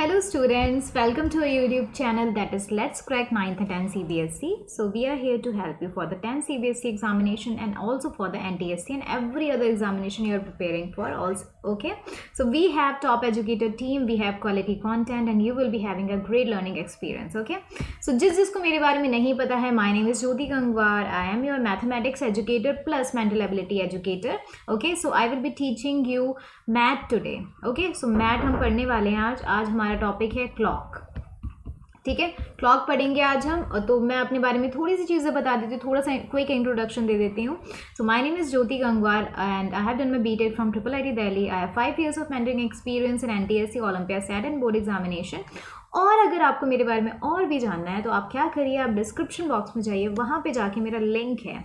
Hello students, welcome to our YouTube channel that is Let's Crack 9th and 10th CBSE. So we are here to help you for the 10th CBSE examination and also for the NTSC and every other examination you are preparing for also. Okay, so we have top educator team, we have quality content and you will be having a great learning experience. Okay, so जिसको मेरे बारे में नहीं पता है, my name is Jyoti Gangwar. I am your mathematics educator plus mental ability educator. Okay, so I will be teaching you math today. Okay, so math हम पढ़ने वाले हैं आज हमारा टॉपिक है क्लॉक. ठीक है, क्लॉक पढ़ेंगे आज हम. तो मैं अपने बारे में थोड़ी सी चीज़ें बता देती हूँ, थोड़ा सा क्विक इंट्रोडक्शन दे देती हूँ. So my name is Jyoti Gangwar and I have done my BTech from IIT Delhi. I have 5 years of mentoring experience in NTSC, olympiad, SAT and board examination. और अगर आपको मेरे बारे में और भी जानना है तो आप क्या करिए, आप डिस्क्रिप्शन बॉक्स में जाइए, वहाँ पे जाके मेरा लिंक है,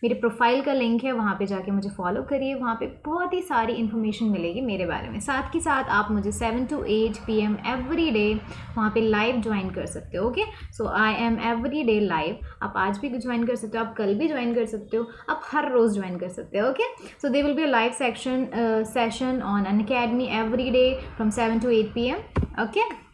मेरे प्रोफाइल का लिंक है, वहाँ पे जाके मुझे फॉलो करिए. वहाँ पे बहुत ही सारी इन्फॉर्मेशन मिलेगी मेरे बारे में. साथ ही साथ आप मुझे 7 to 8 PM एवरी डे वहाँ पे लाइव ज्वाइन कर सकते हो. Okay, so I M every day live. आप आज भी ज्वाइन कर सकते हो, आप कल भी ज्वाइन कर सकते हो, आप हर रोज़ ज्वाइन कर सकते हो. Okay, so they will be a live session on Unacademy every day from 7 to 8 PM. Okay,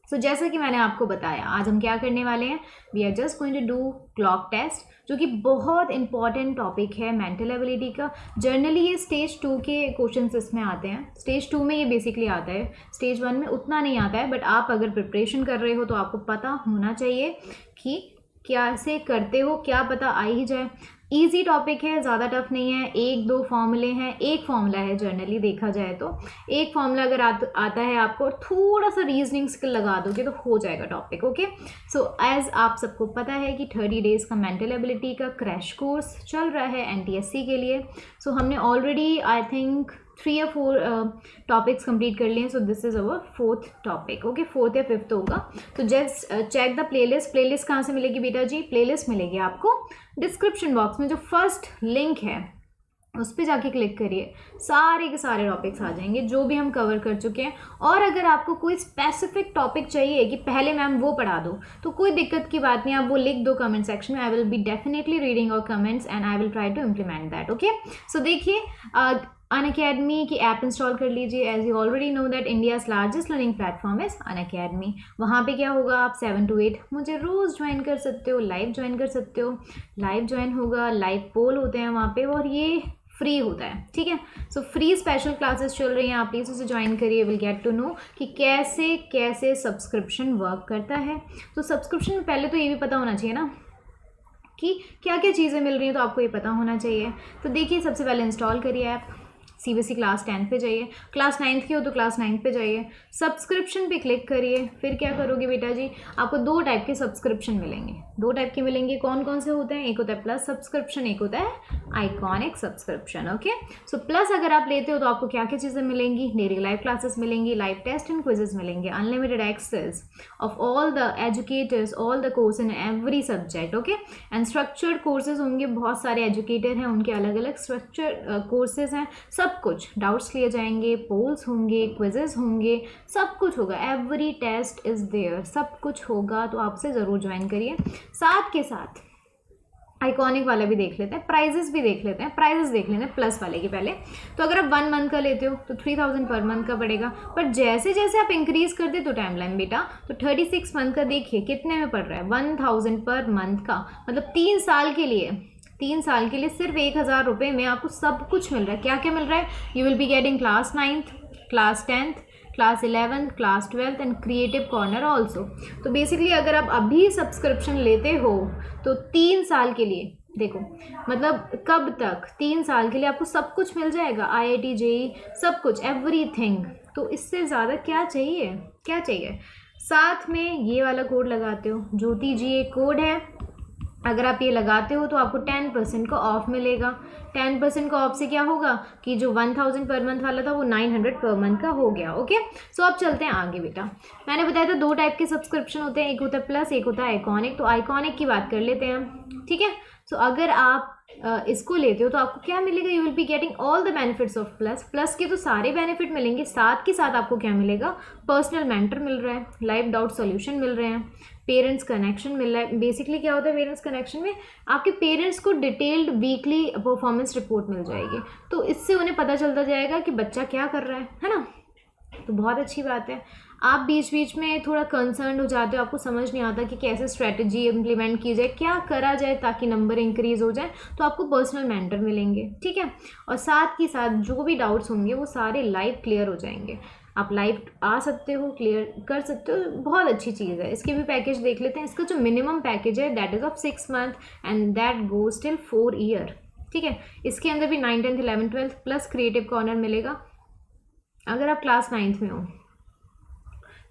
so जैसा कि मैंने आपको बताया, आज हम क्या करने वाले हैं, we are just going to do clock test, जो कि बहुत इंपॉर्टेंट टॉपिक है मेंटल एबिलिटी का. जनरली ये स्टेज 2 के क्वेश्चंस इसमें आते हैं. स्टेज 2 में ये बेसिकली आता है, स्टेज 1 में उतना नहीं आता है. बट आप अगर प्रिपरेशन कर रहे हो तो आपको पता होना चाहिए कि कैसे करते हो, क्या पता आ ही जाए. ईजी टॉपिक है, ज़्यादा टफ नहीं है. 1-2 फॉर्मूले हैं, एक फॉर्मूला है जनरली देखा जाए तो. एक फॉर्मूला अगर आता है आपको, थोड़ा सा रीजनिंग स्किल लगा दोगे तो हो जाएगा टॉपिक. ओके, सो एज आप सबको पता है कि 30 डेज़ का मेंटल एबिलिटी का क्रैश कोर्स चल रहा है NTSC के लिए. सो हमने ऑलरेडी आई थिंक 3 या 4 टॉपिक्स कंप्लीट कर लिए हैं. So this is our 4th topic. Okay, 4th या 5th होगा. तो just check the playlist. Playlist कहाँ से मिलेगी बेटा जी? प्लेलिस्ट मिलेगी आपको डिस्क्रिप्शन बॉक्स में. जो फर्स्ट लिंक है उस पर जाके क्लिक करिए, सारे के सारे टॉपिक्स आ जाएंगे जो भी हम कवर कर चुके हैं. और अगर आपको कोई स्पेसिफिक टॉपिक चाहिए कि पहले मैम वो पढ़ा दो, तो कोई दिक्कत की बात नहीं, आप वो लिख दो कमेंट सेक्शन में. I will be definitely reading और comments and I will try to implement that. Okay, so देखिए, अनअकैडमी की ऐप इंस्टॉल कर लीजिए. As you already know that India's largest learning platform is Unacademy. वहाँ पे क्या होगा, आप 7 to 8 मुझे रोज़ ज्वाइन कर सकते हो, लाइव ज्वाइन कर सकते हो. लाइव ज्वाइन होगा, लाइव पोल होते हैं वहाँ पे, और ये फ्री होता है. ठीक है, सो फ्री स्पेशल क्लासेस चल रही हैं, आप प्लीज़ उसे ज्वाइन करिए. विल गेट टू नो कि कैसे कैसे सब्सक्रिप्शन वर्क करता है. तो सब्सक्रिप्शन में पहले तो ये भी पता होना चाहिए ना कि क्या क्या चीज़ें मिल रही हैं, तो आपको ये पता होना चाहिए. तो देखिए, सबसे पहले इंस्टॉल करिए ऐप. CBSE क्लास 10 पे जाइए, क्लास 9th की हो तो क्लास 9th पे जाइए, सब्सक्रिप्शन पे क्लिक करिए. फिर क्या करोगे बेटा जी, आपको 2 टाइप के सब्सक्रिप्शन मिलेंगे. 2 टाइप के मिलेंगे. कौन कौन से होते हैं? एक होता है प्लस सब्सक्रिप्शन, एक होता है iconic subscription. Okay, so plus अगर आप लेते हो तो आपको क्या क्या चीज़ें मिलेंगी? डेली लाइव क्लासेस मिलेंगी, लाइव टेस्ट एंड क्विजेस मिलेंगे, unlimited access of all the educators, all the course in every subject. Okay, and structured courses होंगे. बहुत सारे एजुकेटर हैं, उनके अलग अलग स्ट्रक्चर कोर्सेज हैं. सब कुछ डाउट्स लिए जाएंगे, पोल्स होंगे, क्विजेस होंगे, सब कुछ होगा. एवरी टेस्ट इज़ देयर, सब कुछ होगा. तो आपसे ज़रूर ज्वाइन करिए. साथ के साथ आइकॉनिक वाला भी देख लेते हैं, प्राइजेस भी देख लेते हैं. प्राइजेस देख लेते हैं प्लस वाले के पहले. तो अगर आप 1 मंथ का लेते हो तो 3000 पर मंथ का पड़ेगा. पर जैसे जैसे आप इंक्रीज करते तो टाइम लाइन बेटा, तो 36 मंथ का देखिए कितने में पड़ रहा है, 1000 पर मंथ का. मतलब 3 साल के लिए, 3 साल के लिए सिर्फ 1000 रुपये में आपको सब कुछ मिल रहा है. क्या क्या मिल रहा है? You will be getting class 9th, class 10th, class 11th, class 12th and creative corner also. तो बेसिकली अगर आप अभी सब्सक्रिप्शन लेते हो तो 3 साल के लिए, देखो मतलब कब तक, 3 साल के लिए आपको सब कुछ मिल जाएगा. IIT JEE सब कुछ, एवरीथिंग. तो इससे ज़्यादा क्या चाहिए, क्या चाहिए? साथ में ये वाला कोड लगाते हो, ज्योति जी एक कोड है. अगर आप ये लगाते हो तो आपको 10% का ऑफ मिलेगा. 10% का ऑफ से क्या होगा कि जो 1000 पर मंथ वाला था वो 900 पर मंथ का हो गया. ओके, सो अब चलते हैं आगे बेटा. मैंने बताया था 2 टाइप के सब्सक्रिप्शन होते हैं, एक होता है प्लस, एक होता है आइकॉनिक. तो आइकॉनिक की बात कर लेते हैं हम. ठीक है, सो अगर आप इसको लेते हो तो आपको क्या मिलेगा? You will be getting all the benefits of plus. Plus के तो सारे बेनिफिट मिलेंगे. साथ के साथ आपको क्या मिलेगा? पर्सनल मेंटर मिल रहा है, लाइव डाउट सॉल्यूशन मिल रहे हैं, पेरेंट्स कनेक्शन मिल रहा है. बेसिकली क्या होता है पेरेंट्स कनेक्शन में? आपके पेरेंट्स को डिटेल्ड वीकली परफॉर्मेंस रिपोर्ट मिल जाएगी. तो इससे उन्हें पता चलता जाएगा कि बच्चा क्या कर रहा है ना. तो बहुत अच्छी बात है. आप बीच बीच में थोड़ा कंसर्न हो जाते हो, आपको समझ नहीं आता कि कैसे स्ट्रेटजी इम्प्लीमेंट की जाए, क्या करा जाए ताकि नंबर इंक्रीज़ हो जाए, तो आपको पर्सनल मेंटर मिलेंगे, ठीक है। और साथ ही साथ जो भी डाउट्स होंगे वो सारे लाइव क्लियर हो जाएंगे। आप लाइव आ सकते हो, क्लियर कर सकते हो, बहुत अच्छी चीज़ है। इसके भी पैकेज देख लेते हैं। इसका जो मिनिमम पैकेज है that is of 6 month and that goes till 4 year, ठीक है। इसके अंदर भी 9th 10th 11th 12th plus creative corner मिलेगा। अगर आप क्लास 9th में हो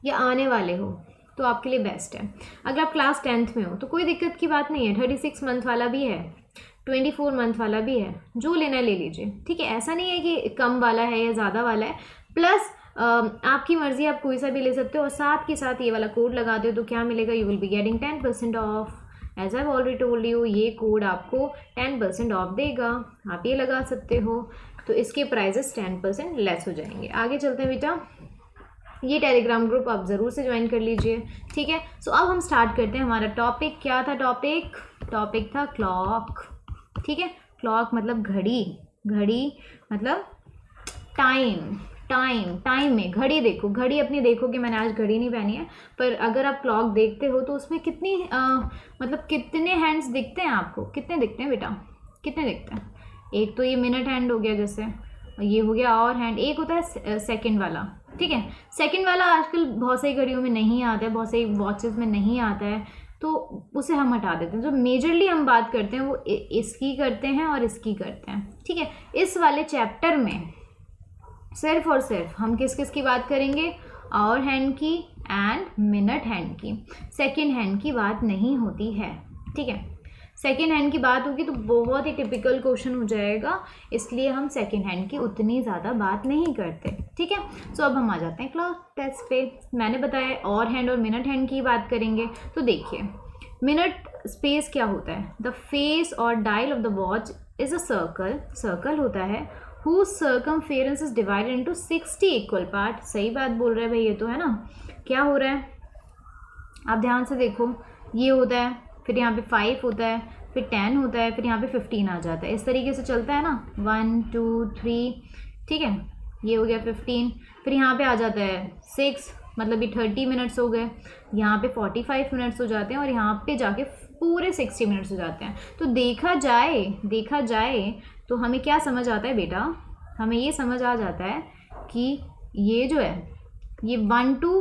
या आने वाले हो तो आपके लिए बेस्ट है। अगर आप क्लास 10th में हो तो कोई दिक्कत की बात नहीं है, 36 मंथ वाला भी है, 24 मंथ वाला भी है, जो लेना है ले लीजिए, ठीक है। ऐसा नहीं है कि कम वाला है या ज़्यादा वाला है, प्लस आपकी मर्ज़ी, आप कोई सा भी ले सकते हो। और साथ के साथ ये वाला कोड लगाते हो तो क्या मिलेगा, you will be getting 10% off. As I already told you, ये कोड आपको 10% ऑफ देगा, आप ये लगा सकते हो, तो इसके प्राइजेस 10% लेस हो जाएंगे। आगे चलते हैं बेटा, ये टेलीग्राम ग्रुप आप ज़रूर से ज्वाइन कर लीजिए, ठीक है। सो अब हम स्टार्ट करते हैं। हमारा टॉपिक क्या था, टॉपिक था क्लॉक, ठीक है। क्लॉक मतलब घड़ी, घड़ी मतलब टाइम में घड़ी देखो, घड़ी अपनी देखोगे, मैंने आज घड़ी नहीं पहनी है, पर अगर आप क्लॉक देखते हो तो उसमें कितनी मतलब कितने हैंड्स दिखते हैं आपको, कितने दिखते हैं बेटा, कितने दिखते हैं। एक तो ये मिनट हैंड हो गया, जैसे ये हो गया और हैंड, एक होता है सेकंड वाला, ठीक है। सेकंड वाला आजकल बहुत सारी घड़ियों में नहीं आता है, बहुत सारी वॉचेस में नहीं आता है, तो उसे हम हटा देते हैं। जो मेजरली हम बात करते हैं वो इसकी करते हैं और इसकी करते हैं, ठीक है। इस वाले चैप्टर में सिर्फ और सिर्फ हम किस किस की बात करेंगे, आवर हैंड की एंड मिनट हैंड की। सेकेंड हैंड की बात नहीं होती है, ठीक है। सेकेंड हैंड की बात होगी तो बहुत ही टिपिकल क्वेश्चन हो जाएगा, इसलिए हम सेकेंड हैंड की उतनी ज़्यादा बात नहीं करते, ठीक है। सो अब हम आ जाते हैं क्लॉक टेस्ट पे। मैंने बताया और हैंड और मिनट हैंड की बात करेंगे, तो देखिए मिनट स्पेस क्या होता है, द फेस और dial of the watch is a circle होता है, whose circumference is divided into 60 equal part। सही बात बोल रहे हैं भाई, ये तो है ना। क्या हो रहा है, आप ध्यान से देखो, ये होता है, फिर यहाँ पे 5 होता है, फिर 10 होता है, फिर यहाँ पे 15 आ जाता है, इस तरीके से चलता है ना, 1 2 3, ठीक है। ये हो गया 15, फिर यहाँ पे आ जाता है 6, मतलब ये 30 मिनट्स हो गए, यहाँ पे 45 मिनट्स हो जाते हैं, और यहाँ पे जाके पूरे 60 मिनट्स हो जाते हैं। तो देखा जाए तो हमें क्या समझ आता है बेटा, हमें ये समझ आ जाता है कि ये जो है, ये 1 to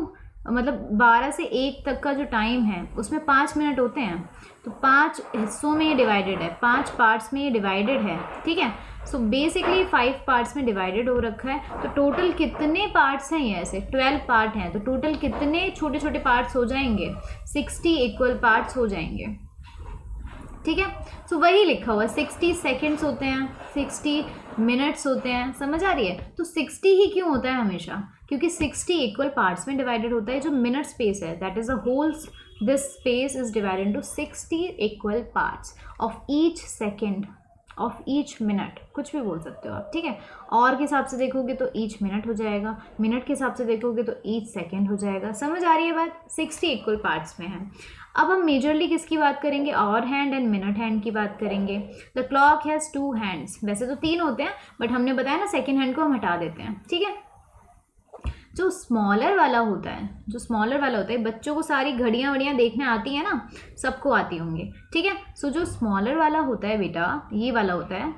मतलब 12 से 1 तक का जो टाइम है उसमें 5 मिनट होते हैं, तो 5 हिस्सों में ये डिवाइडेड है, 5 पार्ट्स में ये डिवाइडेड है, ठीक है। सो बेसिकली 5 पार्ट्स में डिवाइडेड हो रखा है। तो टोटल कितने पार्ट्स हैं, ये ऐसे 12 पार्ट हैं, तो टोटल कितने छोटे छोटे पार्ट्स हो जाएंगे, 60 इक्वल पार्ट्स हो जाएंगे, ठीक है। सो वही लिखा हुआ है, 60 सेकेंड्स होते हैं, 60 मिनट्स होते हैं, समझ आ रही है। तो 60 ही क्यों होता है हमेशा, क्योंकि 60 इक्वल पार्ट्स में डिवाइडेड होता है। जो मिनट स्पेस है that is a whole, this space is divided into 60 equal parts of each second of each minute, कुछ भी बोल सकते हो आप, ठीक है। और के हिसाब से देखोगे तो ईच मिनट हो जाएगा, मिनट के हिसाब से देखोगे तो ईच सेकेंड हो जाएगा। समझ आ रही है बात, 60 इक्वल पार्ट्स में है। अब हम मेजरली किसकी बात करेंगे, hour hand and minute hand की बात करेंगे। द क्लॉक हैज़ 2 हैंड्स, वैसे तो 3 होते हैं, बट हमने बताया ना सेकेंड हैंड को हम हटा देते हैं, ठीक है। जो स्मॉलर वाला होता है, बच्चों को सारी घड़ियाँ वड़ियाँ देखने आती हैं ना, सबको आती होंगी, ठीक है। सो जो स्मॉलर वाला होता है बेटा, ये वाला होता है,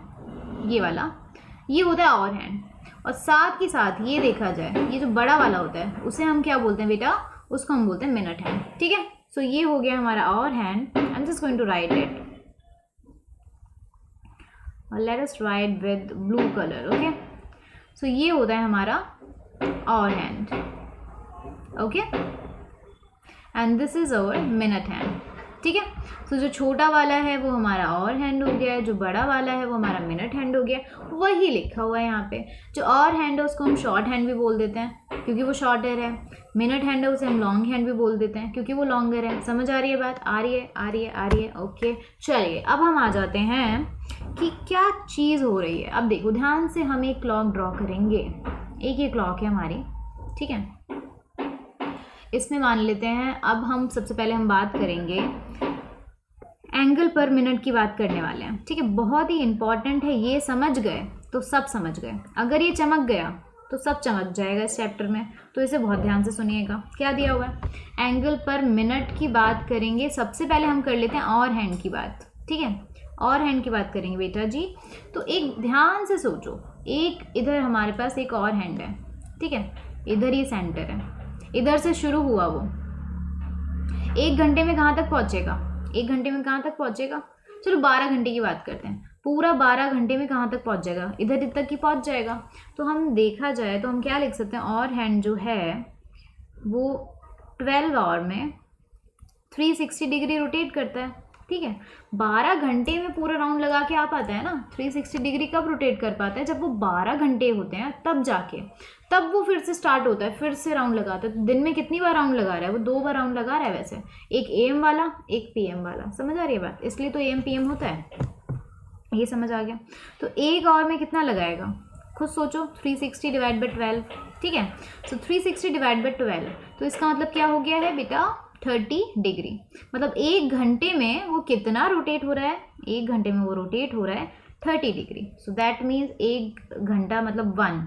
ये होता है आवर हैंड। और साथ ही साथ ये देखा जाए, ये जो बड़ा वाला होता है उसे हम क्या बोलते हैं बेटा, उसको हम बोलते हैं मिनट हैंड, ठीक है। सो ये हो गया हमारा hour hand. I am just going to write it, और let us write with blue colour, okay. So ये होता है हमारा hour hand, okay, and this is our minute hand, ठीक है। सो जो छोटा वाला है वो हमारा आवर हैंड हो गया है, जो बड़ा वाला है वो हमारा मिनट हैंड हो गया। वही लिखा हुआ है यहाँ पे। जो आवर हैंड है उसको हम शॉर्ट हैंड भी बोल देते हैं क्योंकि वो शॉर्टर है, मिनट हैंड है उसे हम लॉन्ग हैंड भी बोल देते हैं क्योंकि वो लॉन्गर है। समझ आ रही है बात, आ रही है, ओके। चलिए अब हम आ जाते हैं कि क्या चीज़ हो रही है। अब देखो ध्यान से, हम एक क्लॉक ड्रॉ करेंगे, एक ये क्लॉक है हमारी, ठीक है। इसमें मान लेते हैं, अब हम सबसे पहले हम बात करेंगे एंगल पर मिनट की बात करने वाले हैं, ठीक है। बहुत ही इंपॉर्टेंट है, ये समझ गए तो सब समझ गए। अगर ये चमक गया तो सब चमक जाएगा इस चैप्टर में। तो इसे बहुत ध्यान से सुनिएगा। क्या दिया हुआ है, एंगल पर मिनट की बात करेंगे। सबसे पहले हम कर लेते हैं और हैंड की बात, ठीक है, और हैंड की बात करेंगे बेटा जी। तो एक ध्यान से सोचो, एक इधर हमारे पास एक और हैंड है, ठीक है, इधर ही सेंटर है, इधर से शुरू हुआ वो 1 घंटे में कहाँ तक पहुँचेगा, 1 घंटे में कहाँ तक पहुँचेगा, चलो 12 घंटे की बात करते हैं, पूरा 12 घंटे में कहाँ तक पहुँच जाएगा, इधर तक की पहुँच जाएगा। तो हम देखा जाए तो हम क्या लिख सकते हैं, और हैंड जो है वो 12 आवर में 360 डिग्री रोटेट करता है, ठीक है। 12 घंटे में पूरा राउंड लगा के आ पाता है ना। 360 डिग्री कब रोटेट कर पाता है, जब वो 12 घंटे होते हैं तब जाके, तब वो फिर से स्टार्ट होता है, फिर से राउंड लगाता है। तो दिन में कितनी बार राउंड लगा रहा है वो, 2 बार राउंड लगा रहा है वैसे, एक AM वाला एक PM वाला, समझ आ रही है बात, इसलिए तो AM PM होता है, ये समझ आ गया। तो 1 आवर में कितना लगाएगा, खुद सोचो, 360 डिवाइड बाई 12, ठीक है। सो 360 डिवाइड बाई 12, तो इसका मतलब क्या हो गया है बेटा, 30 डिग्री। मतलब 1 घंटे में वो कितना रोटेट हो रहा है, 1 घंटे में वो रोटेट हो रहा है 30 डिग्री। सो दैट मीन्स 1 घंटा मतलब 1,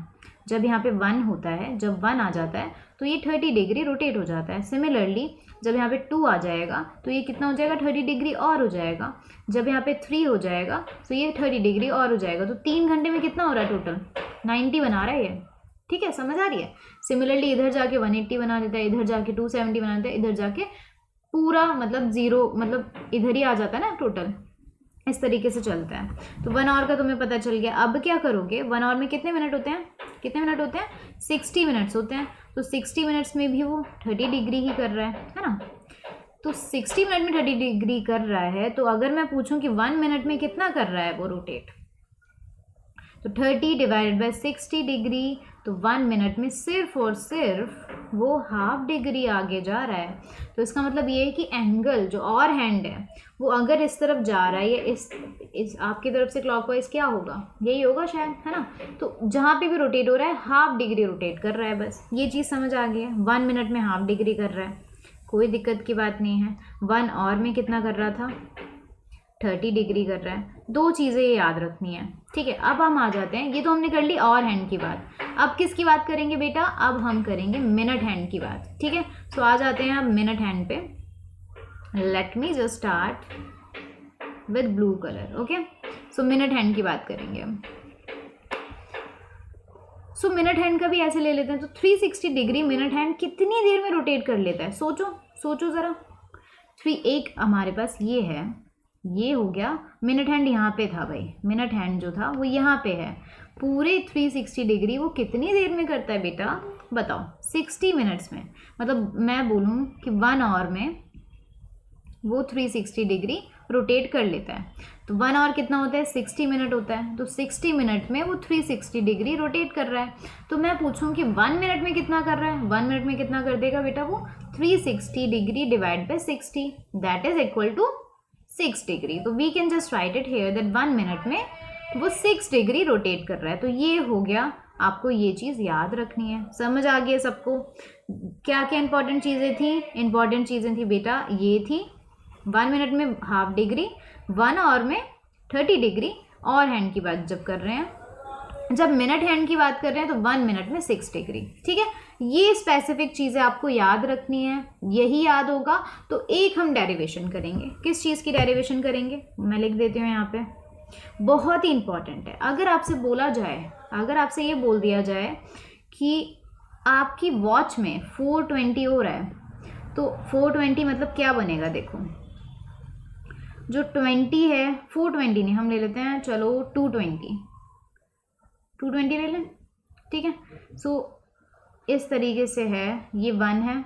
जब यहाँ पे 1 होता है, जब 1 आ जाता है तो ये 30 डिग्री रोटेट हो जाता है। सिमिलरली जब यहाँ पे 2 आ जाएगा तो ये कितना हो जाएगा, 30 डिग्री और हो जाएगा। जब यहाँ पे 3 हो जाएगा तो ये 30 डिग्री और हो जाएगा। तो 3 घंटे में कितना हो रहा है टोटल, 90 बना रहा है ये, ठीक है, समझ आ रही है। सिमिलरली इधर जाके 180 बना देता है, इधर जाके 270 बना देता है, इधर जाके पूरा मतलब 0, मतलब इधर ही आ जाता है ना टोटल, इस तरीके से चलता है। तो 1 आवर का तुम्हें पता चल गया। अब क्या करोगे, 1 आवर में कितने मिनट होते हैं, कितने मिनट होते हैं, 60 मिनट्स होते हैं। तो 60 मिनट्स में भी वो 30 डिग्री ही कर रहा है ना। तो 60 मिनट में 30 डिग्री कर रहा है, तो अगर मैं पूछूं कि 1 मिनट में कितना कर रहा है वो रोटेट, तो 30 डिवाइडेड बाई 60 डिग्री, तो 1 मिनट में सिर्फ और सिर्फ वो ½ डिग्री आगे जा रहा है। तो इसका मतलब ये है कि एंगल जो और हैंड है वो अगर इस तरफ जा रहा है या इस आपकी तरफ से क्लॉकवाइज, क्या होगा, यही होगा शायद, है ना। तो जहाँ पे भी रोटेट हो रहा है ½ डिग्री रोटेट कर रहा है, बस ये चीज़ समझ आ गई है। 1 मिनट में ½ डिग्री कर रहा है, कोई दिक्कत की बात नहीं है। 1 आवर में कितना कर रहा था, 30 डिग्री कर रहा है। 2 चीज़ें याद रखनी है, ठीक है। अब हम आ जाते हैं, ये तो हमने कर ली और हैंड की बात। अब किसकी बात करेंगे बेटा, अब हम करेंगे मिनट हैंड की बात, ठीक है। सो आ जाते हैं अब मिनट हैंड पे। Late me just start with blue colour, okay. So minute hand की बात करेंगे हम। सो मिनट हैंड का भी ऐसे ले लेते हैं। तो 360 डिग्री मिनट हैंड कितनी देर में रोटेट कर लेता है, सोचो सोचो ज़रा। एक हमारे पास ये है, ये हो गया मिनट हैंड, यहाँ पे था भाई, मिनट हैंड जो था वो यहाँ पे है। पूरे 360 डिग्री वो कितनी देर में करता है बेटा, बताओ, 60 मिनट्स में। मतलब मैं बोलूँ कि 1 आवर में वो 360 डिग्री रोटेट कर लेता है। तो 1 आवर कितना होता है, 60 मिनट होता है। तो 60 मिनट में वो 360 डिग्री रोटेट कर रहा है। तो मैं पूछूं कि 1 मिनट में कितना कर रहा है, 1 मिनट में कितना कर देगा बेटा वो, 360 degree divide by 60, that is equal to 6 degree. तो we can just write it here that 1 minute में वो 6 डिग्री रोटेट कर रहा है। तो ये हो गया, आपको ये चीज़ याद रखनी है। समझ आ गई सबको, क्या क्या इंपॉर्टेंट चीज़ें थी, इंपॉर्टेंट चीज़ें थी बेटा ये थी, 1 मिनट में ½ डिग्री, 1 आवर में 30 डिग्री, और हैंड की बात जब कर रहे हैं, जब मिनट हैंड की बात कर रहे हैं तो 1 मिनट में 6 डिग्री, ठीक है। ये स्पेसिफिक चीज़ें आपको याद रखनी है, यही याद होगा तो एक हम डेरिवेशन करेंगे। किस चीज़ की डेरिवेशन करेंगे, मैं लिख देती हूँ यहाँ पे, बहुत ही इंपॉर्टेंट है। अगर आपसे बोला जाए, अगर आपसे ये बोल दिया जाए कि आपकी वॉच में 420 हो रहा है, तो 420 मतलब क्या बनेगा, देखो जो 20 है, 420 नहीं, हम ले लेते हैं, चलो 220 ले लें, ठीक है। सो इस तरीके से है, ये 1 है,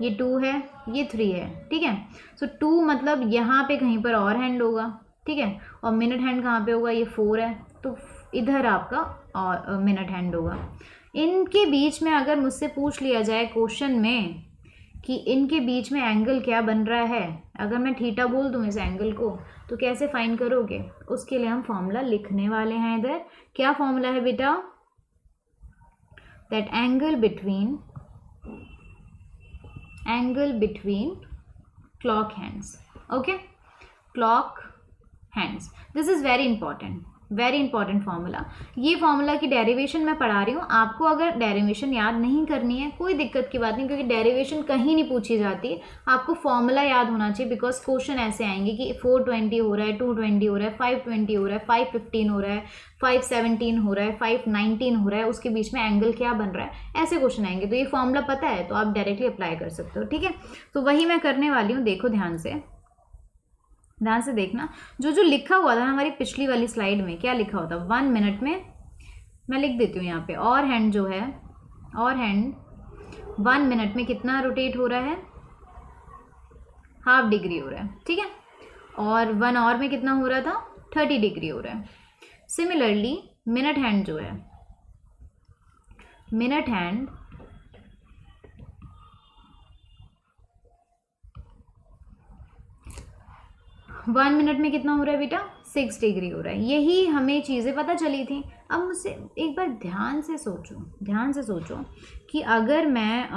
ये 2 है, ये 3 है, ठीक है। सो 2 मतलब यहाँ पे कहीं पर और हैंड होगा, ठीक है, और मिनट हैंड कहाँ पे होगा, ये 4 है, तो इधर आपका और मिनट हैंड होगा। इनके बीच में अगर मुझसे पूछ लिया जाए क्वेश्चन में कि इनके बीच में एंगल क्या बन रहा है, अगर मैं थीटा बोल दूँ इस एंगल को, तो कैसे फाइंड करोगे, उसके लिए हम फॉर्मूला लिखने वाले हैं इधर। क्या फॉर्मूला है बेटा, that angle between clock hands, okay, clock hands, this is very important, very important formula. ये फार्मूला की डेरिवेशन मैं पढ़ा रही हूँ, आपको अगर डेरिवेशन याद नहीं करनी है कोई दिक्कत की बात नहीं, क्योंकि डेरिवेशन कहीं नहीं पूछी जाती, आपको फार्मूला याद होना चाहिए। बिकॉज क्वेश्चन ऐसे आएंगे कि 420 हो रहा है, 220 हो रहा है, 520 हो रहा है, 515 हो रहा है, 517 हो रहा है, 519 हो रहा है, उसके बीच में एंगल क्या बन रहा है, ऐसे क्वेश्चन आएंगे। तो ये फॉर्मूला पता है तो आप डायरेक्टली अप्लाई कर सकते हो, ठीक है। तो वही मैं करने वाली हूँ, देखो ध्यान से देखना। जो जो लिखा हुआ था हमारी पिछली वाली स्लाइड में, क्या लिखा हुआ था 1 मिनट में, मैं लिख देती हूँ यहाँ पे। और हैंड जो है, और हैंड 1 मिनट में कितना रोटेट हो रहा है, ½ डिग्री हो रहा है, ठीक है। और 1 आवर में कितना हो रहा था, 30 डिग्री हो रहा है। सिमिलरली मिनट हैंड जो है, मिनट हैंड 1 मिनट में कितना हो रहा है बेटा, 6 डिग्री हो रहा है। यही हमें चीज़ें पता चली थी। अब मुझसे एक बार ध्यान से सोचो कि अगर मैं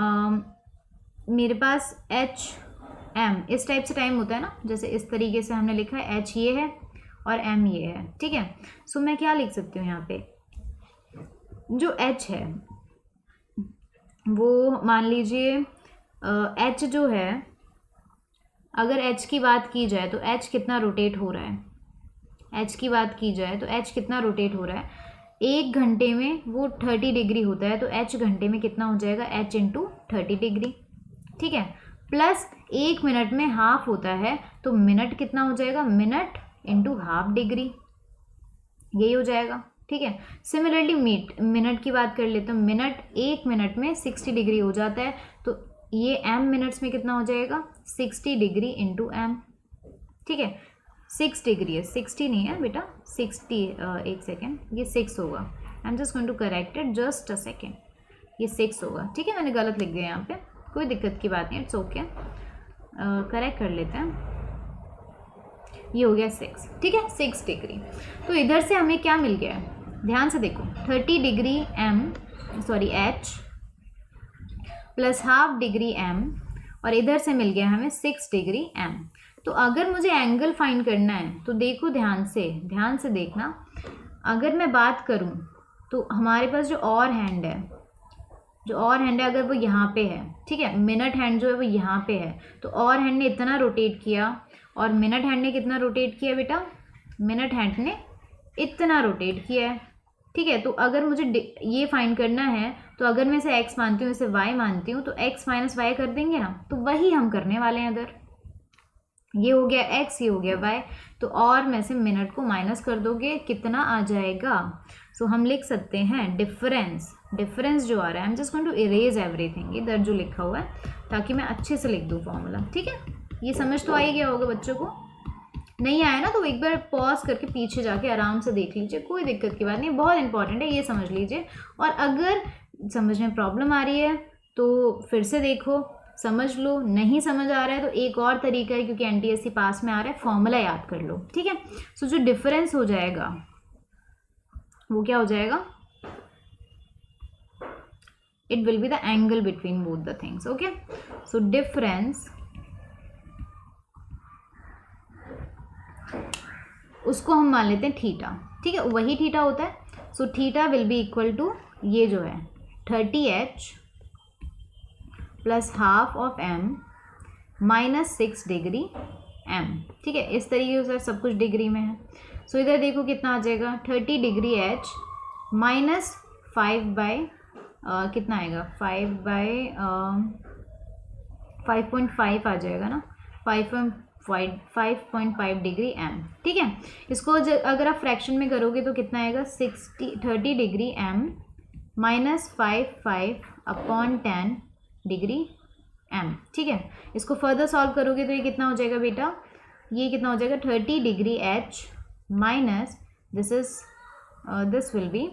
मेरे पास HM इस टाइप से टाइम होता है ना, जैसे इस तरीके से हमने लिखा है, H ये है और M ये है, ठीक है। सो मैं क्या लिख सकती हूँ यहाँ पे, जो H है वो मान लीजिए H जो है, अगर H की बात की जाए तो H कितना रोटेट हो रहा है, H की बात की जाए तो H कितना रोटेट हो रहा है, 1 घंटे में वो 30 डिग्री होता है, तो H घंटे में कितना हो जाएगा, H इंटू 30 डिग्री, ठीक है। प्लस 1 मिनट में हाफ होता है, तो मिनट कितना हो जाएगा, मिनट इंटू ½ डिग्री, यही हो जाएगा, ठीक है। सिमिलरली मिनट की बात कर लेते हैं, मिनट 1 मिनट में 60 डिग्री हो जाता है, तो ये m मिनट्स में कितना हो जाएगा, 60 डिग्री इंटू m, ठीक है। 6 डिग्री है, 60 नहीं है बेटा, 60 एक सेकेंड, ये 6 होगा। I am just going to correct it, just a second, ये 6 होगा, ठीक है। मैंने गलत लिख दिया यहाँ पे, कोई दिक्कत की बात नहीं, इट्स ओके, करेक्ट कर लेते हैं। ये हो गया 6, ठीक है, 6 डिग्री। तो इधर से हमें क्या मिल गया है, ध्यान से देखो, 30 degree H plus ½ degree M, और इधर से मिल गया हमें 6 डिग्री M। तो अगर मुझे एंगल फाइंड करना है तो देखो ध्यान से देखना, अगर मैं बात करूं तो हमारे पास जो और हैंड है, अगर वो यहाँ पे है, ठीक है, मिनट हैंड जो है वो यहाँ पे है, तो और हैंड ने इतना रोटेट किया और मिनट हैंड ने कितना रोटेट किया बेटा, मिनट हैंड ने इतना रोटेट किया है, ठीक है। तो अगर मुझे ये फाइंड करना है तो अगर मैं इसे x मानती हूँ, इसे y मानती हूँ, तो x माइनस वाई कर देंगे ना, तो वही हम करने वाले हैं। इधर ये हो गया x, ये हो गया y, तो और में से मिनट को माइनस कर दोगे, कितना आ जाएगा। सो हम लिख सकते हैं डिफरेंस जो आ रहा है, I am just going to erase everything इधर जो लिखा हुआ है, ताकि मैं अच्छे से लिख दूँ फॉर्मूला, ठीक है। ये समझ तो आ ही गया होगा बच्चों को, नहीं आया ना तो एक बार पॉज करके पीछे जाके आराम से देख लीजिए, कोई दिक्कत की बात नहीं, बहुत इंपॉर्टेंट है, ये समझ लीजिए। और अगर समझ में प्रॉब्लम आ रही है तो फिर से देखो, समझ लो, नहीं समझ आ रहा है तो एक और तरीका है, क्योंकि NTSC पास में आ रहा है, फॉर्मूला याद कर लो, ठीक है। सो जो डिफरेंस हो जाएगा वो क्या हो जाएगा, it will be the angle between both the things, okay. So difference, उसको हम मान लेते हैं थीटा, ठीक है, वही थीटा होता है। So theta will be equal to, ये जो है 30H plus ½ of M minus 6 degree M, ठीक है। इस तरीके से सब कुछ डिग्री में है। सो इधर देखो कितना आ जाएगा, 30 डिग्री H माइनस 5 बाई कितना आएगा, 5.5 आ जाएगा ना, 5.5 डिग्री M, ठीक है। इसको अगर आप फ्रैक्शन में करोगे तो कितना आएगा, 30 degree M minus 5 upon 10 degree M, ठीक है। इसको फर्दर सॉल्व करोगे तो ये कितना हो जाएगा बेटा, ये कितना हो जाएगा, 30 degree H minus this will be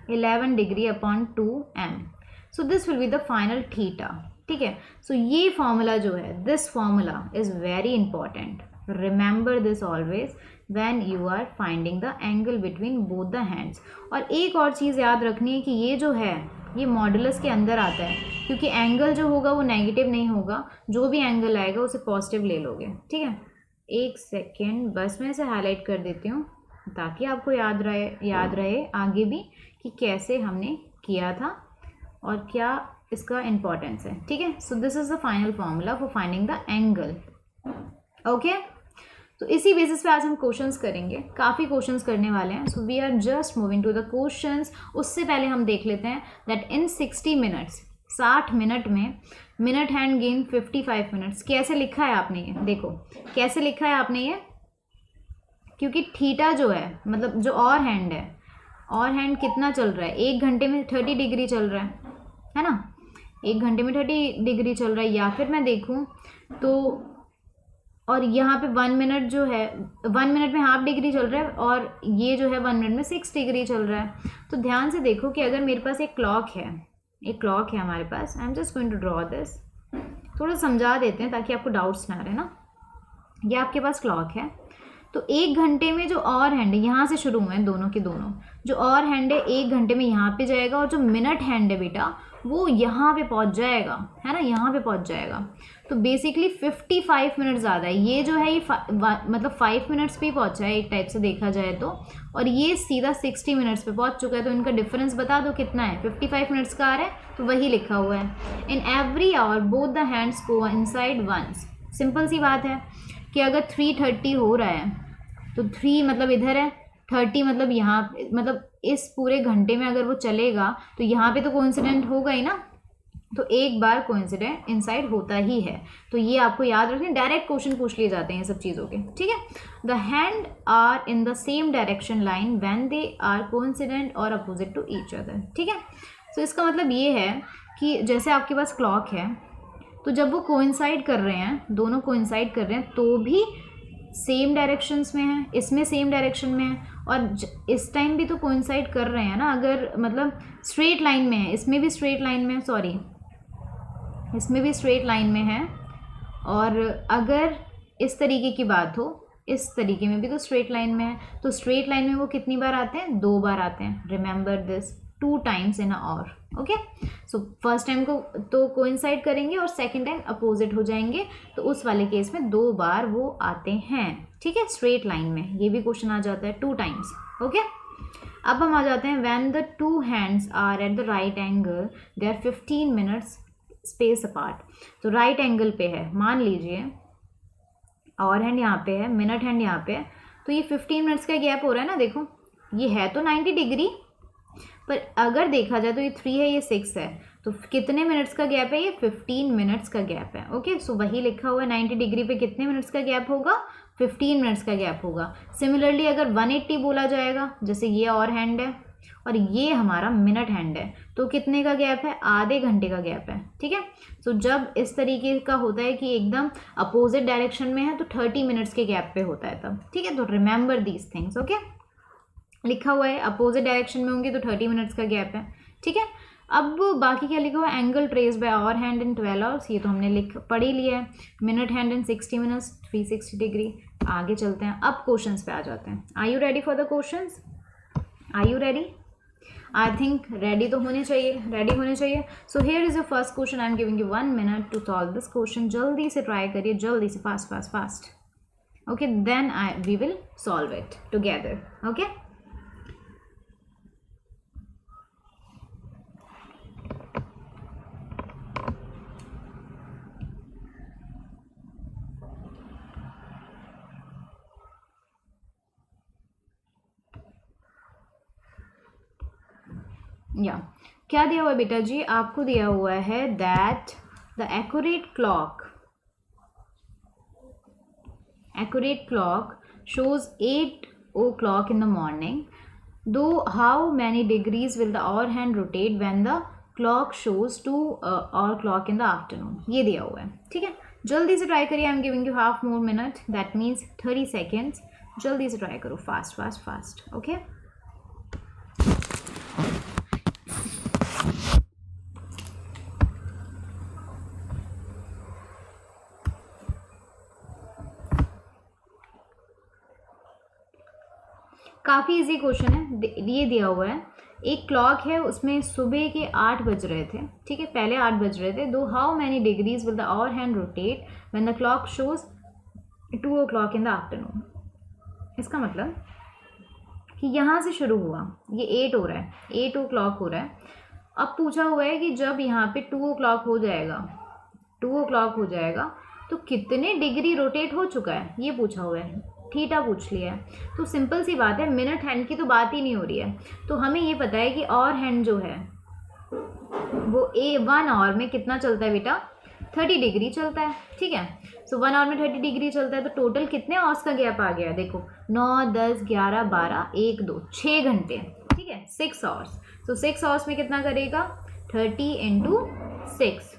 11 degree upon 2M, so this will be the final theta, ठीक है। सो ये फॉर्मूला जो है, this formula is very important, remember this always when you are finding the angle between both the hands. और एक और चीज़ याद रखनी है कि ये जो है ये मॉडुलस के अंदर आता है, क्योंकि एंगल जो होगा वो नेगेटिव नहीं होगा, जो भी एंगल आएगा उसे पॉजिटिव ले लोगे, ठीक है। एक सेकेंड बस मैं इसे हाईलाइट कर देती हूँ, ताकि आपको याद रहे आगे भी कि कैसे हमने किया था और क्या इसका इम्पोर्टेंस है, ठीक है। सो this is the final formula for finding the angle, okay. तो इसी बेसिस पे आज हम क्वेश्चंस करेंगे, काफ़ी क्वेश्चंस करने वाले हैं। So we are just moving to the questions. उससे पहले हम देख लेते हैं दैट इन 60 मिनट्स, 60 मिनट में मिनट हैंड गेन 55 मिनट्स। कैसे लिखा है आपने ये, देखो कैसे लिखा है आपने ये, क्योंकि थीटा जो है मतलब जो और हैंड है, और हैंड कितना चल रहा है, 1 घंटे में 30 डिग्री चल रहा है ना, 1 घंटे में 30 डिग्री चल रहा है। या फिर मैं देखूं तो, और यहाँ पे 1 मिनट जो है 1 मिनट में हाफ डिग्री चल रहा है, और ये जो है 1 मिनट में 6 डिग्री चल रहा है। तो ध्यान से देखो कि अगर मेरे पास एक क्लॉक है हमारे पास, I am just going to draw this, थोड़ा समझा देते हैं ताकि आपको डाउट्स ना रहे ना। ये आपके पास क्लॉक है, तो 1 घंटे में जो और हैंड है, यहाँ से शुरू हुए हैं दोनों के दोनों, जो और हैंड है 1 घंटे में यहाँ पे जाएगा, और जो मिनट हैंड है बेटा वो यहाँ पे पहुँच जाएगा, है ना, यहाँ पे पहुँच जाएगा। तो बेसिकली 55 मिनट ज़्यादा है, ये जो है ये मतलब 5 मिनट्स पे ही पहुँचा है एक टाइप से देखा जाए तो, और ये सीधा 60 मिनट्स पे पहुँच चुका है। तो इनका डिफरेंस बता दो कितना है, 55 मिनट्स का आ रहा है, तो वही लिखा हुआ है। In every hour both the hands coincide once. Simple सी बात है कि अगर 3:30 हो रहा है तो 3 मतलब इधर है, 30 मतलब यहाँ, मतलब इस पूरे घंटे में अगर वो चलेगा तो यहाँ पे तो कोइंसिडेंट होगा ही ना, तो एक बार कोइंसिडेंट इनसाइड होता ही है। तो ये आपको याद रखना, डायरेक्ट क्वेश्चन पूछ लिए जाते हैं ये सब चीज़ों के, ठीक है। The hand are in the same direction line when they are coincident और अपोजिट टू ईच अदर, ठीक है। सो इसका मतलब ये है कि जैसे आपके पास क्लॉक है, तो जब वो कोइंसाइड कर रहे हैं, दोनों कोइंसाइड कर रहे हैं, तो भी सेम डायरेक्शंस में है, इसमें सेम डायरेक्शन में है, और इस टाइम भी तो कोइंसाइड कर रहे हैं ना, अगर मतलब स्ट्रेट लाइन में है, इसमें भी स्ट्रेट लाइन में है, सॉरी इसमें भी स्ट्रेट लाइन में है, और अगर इस तरीके की बात हो, इस तरीके में भी तो स्ट्रेट लाइन में है। तो स्ट्रेट लाइन में वो कितनी बार आते हैं, 2 बार आते हैं। रिमेंबर दिस, 2 टाइम्स इन और, ओके। सो फर्स्ट टाइम को तो कोइंसाइड करेंगे और सेकंड टाइम अपोजिट हो जाएंगे, तो उस वाले केस में 2 बार वो आते हैं, ठीक है, स्ट्रेट लाइन में। ये भी क्वेश्चन आ जाता है 2 टाइम्स, ओके। अब हम आ जाते हैं when the 2 hands are at the right angle they are 15 minutes space apart. तो राइट एंगल पे है, मान लीजिए और हैंड यहाँ पे है, मिनट हैंड यहाँ पे है, तो ये 15 मिनट्स का गैप हो रहा है ना। देखो ये है तो 90 डिग्री, पर अगर देखा जाए तो ये 3 है, ये 6 है, तो कितने मिनट्स का गैप है, ये 15 मिनट्स का गैप है, ओके। सो वही लिखा हुआ है, 90 डिग्री पे कितने मिनट्स का गैप होगा, 15 मिनट्स का गैप होगा। सिमिलरली अगर 180 बोला जाएगा, जैसे ये और हैंड है और ये हमारा मिनट हैंड है, तो कितने का गैप है, आधे घंटे का गैप है, ठीक है। सो जब इस तरीके का होता है कि एकदम अपोजिट डायरेक्शन में है, तो 30 मिनट्स के गैप पे होता है तब, ठीक है। तो रिमेंबर दीज थिंग्स, ओके। लिखा हुआ है अपोजिट डायरेक्शन में होंगे तो 30 मिनट्स का गैप है, ठीक है। अब बाकी क्या लिखा हुआ है, angle trace by our hand in 12 hours, ये तो हमने पढ़ ही लिया है। Minute hand in 60 minutes 360 degree. आगे चलते हैं, अब क्वेश्चंस पे आ जाते हैं। Are you ready for the questions, are you ready? I think ready तो होने चाहिए, रेडी होने चाहिए। So here is your first question, I am giving you 1 minute to solve this question. जल्दी से ट्राई करिए, जल्दी से, fast fast fast, okay. Then we will solve it together, okay. या क्या दिया हुआ है बेटा जी, आपको दिया हुआ है that the accurate clock shows 8 o'clock in the morning, though how many degrees will the hour hand rotate when the clock shows 2 hour clock in the afternoon। ये दिया हुआ है, ठीक है। जल्दी से ट्राई करिए, आई am giving you half more minute, that means 30 seconds. जल्दी से ट्राई करो, फास्ट फास्ट फास्ट, ओके। काफ़ी इजी क्वेश्चन है, ये दिया हुआ है, एक क्लॉक है, उसमें सुबह के 8 बज रहे थे, ठीक है, पहले 8 बज रहे थे। दो how many degrees will the hour hand rotate when the clock shows 2 o'clock in the afternoon. इसका मतलब कि यहाँ से शुरू हुआ, ये 8 हो रहा है, 8 ओ क्लॉक हो रहा है। अब पूछा हुआ है कि जब यहाँ पे 2 ओ क्लॉक हो जाएगा, 2 ओ क्लॉक हो जाएगा तो कितने डिग्री रोटेट हो चुका है, ये पूछा हुआ है। थीटा पूछ लिया है। तो सिंपल सी बात है, मिनट हैंड की तो बात ही नहीं हो रही है। तो हमें ये पता है कि और हैंड जो है वो 1 आवर में कितना चलता है बेटा, 30 डिग्री चलता है। ठीक है, सो 1 आवर में 30 डिग्री चलता है। तो टोटल कितने आवर्स का गैप आ गया, देखो 9, 10, 11, 12, 1, 2, 6 घंटे। ठीक है, 6 आवर्स। सो 6 आवर्स में कितना करेगा, 30 इंटू 6,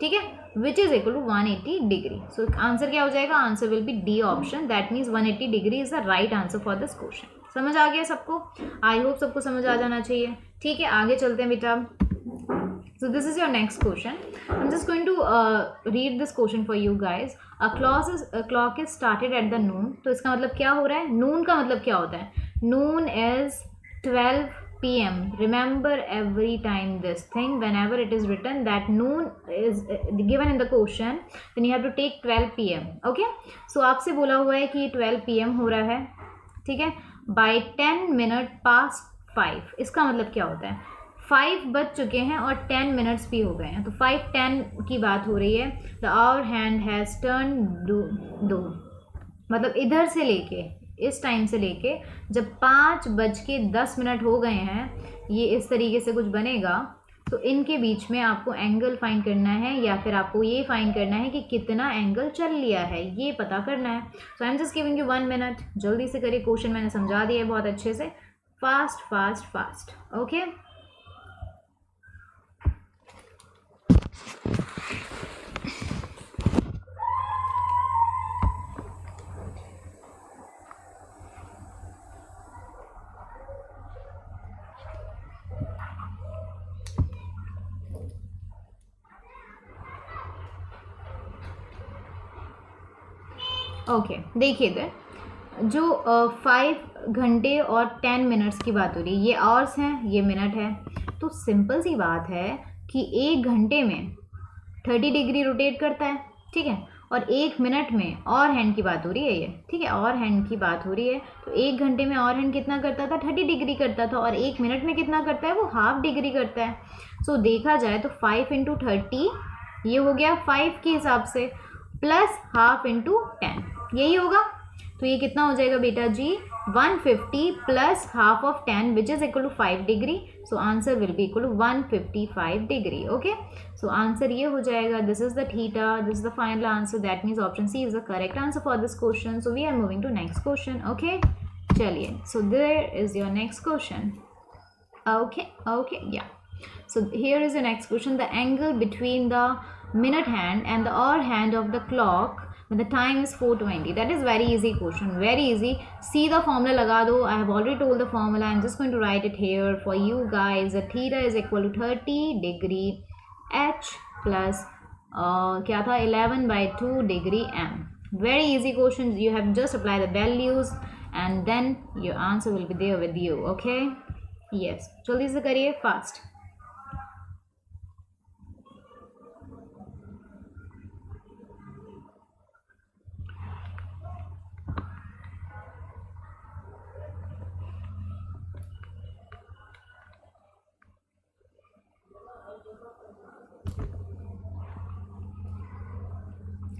ठीक है, which is equal to 180 degree. So answer क्या हो जाएगा, answer will be D option, that means 180 degree is the right answer for this question. समझ आ गया सबको? आई होप सबको समझ आ जाना चाहिए। ठीक है, आगे चलते हैं बेटा। So this is your next question. I'm just going to read this question for you guys. A clock is started at the noon. तो इसका मतलब क्या हो रहा है, noon का मतलब क्या होता है, noon is 12 p.m. Remember every time this thing, whenever it is written that noon is given in the question, then you have to take 12 p.m. Okay? So आपसे बोला हुआ है कि 12 p.m. हो रहा है, ठीक है, by 10 minutes past 5. इसका मतलब क्या होता है, 5 बज चुके हैं और 10 मिनट्स भी हो गए हैं, तो 5:10 की बात हो रही है। The hour hand has turn दो, मतलब इधर से लेके, इस टाइम से लेके जब 5:10 हो गए हैं, ये इस तरीके से कुछ बनेगा। तो इनके बीच में आपको एंगल फाइंड करना है, या फिर आपको ये फाइंड करना है कि कितना एंगल चल लिया है, ये पता करना है। So I am just giving you 1 minute, जल्दी से करिए, क्वेश्चन मैंने समझा दिया है बहुत अच्छे से, fast fast fast. Okay, okay देखिए इधर जो 5 घंटे और 10 मिनट्स की बात हो रही है, ये आवर्स हैं, ये मिनट है। तो सिंपल सी बात है कि 1 घंटे में 30 डिग्री रोटेट करता है, ठीक है, और 1 मिनट में और हैंड की बात हो रही है ये, ठीक है, और हैंड की बात हो रही है। तो 1 घंटे में और हैंड कितना करता था, 30 डिग्री करता था, और 1 मिनट में कितना करता है, वो हाफ डिग्री करता है। सो देखा जाए तो 5 इंटू 30 ये हो गया 5 के हिसाब से, प्लस हाफ इंटू 10, यही होगा। तो ये कितना हो जाएगा बेटा जी, 150 plus half of 10 which is equal to 5 degree. So answer will be equal to 155 degree. Okay, so answer ये हो जाएगा, this is the theta, this is the final answer, that means option c is the correct answer for this question. So we are moving to next question. Okay, चलिए, so there is your next question. Okay, yeah. So here is the next question. The angle between the minute hand and the hour hand of the clock when the time is 4:20. That is very easy question. Very easy. See the formula लगा दो. I have already told the formula. I'm just going to write it here for you guys. The theta is equal to 30 degree h plus क्या था 11/2 degree m. Very easy questions. You have just apply the values and then your answer will be there with you. Okay. Yes. जल्दी से करिए fast.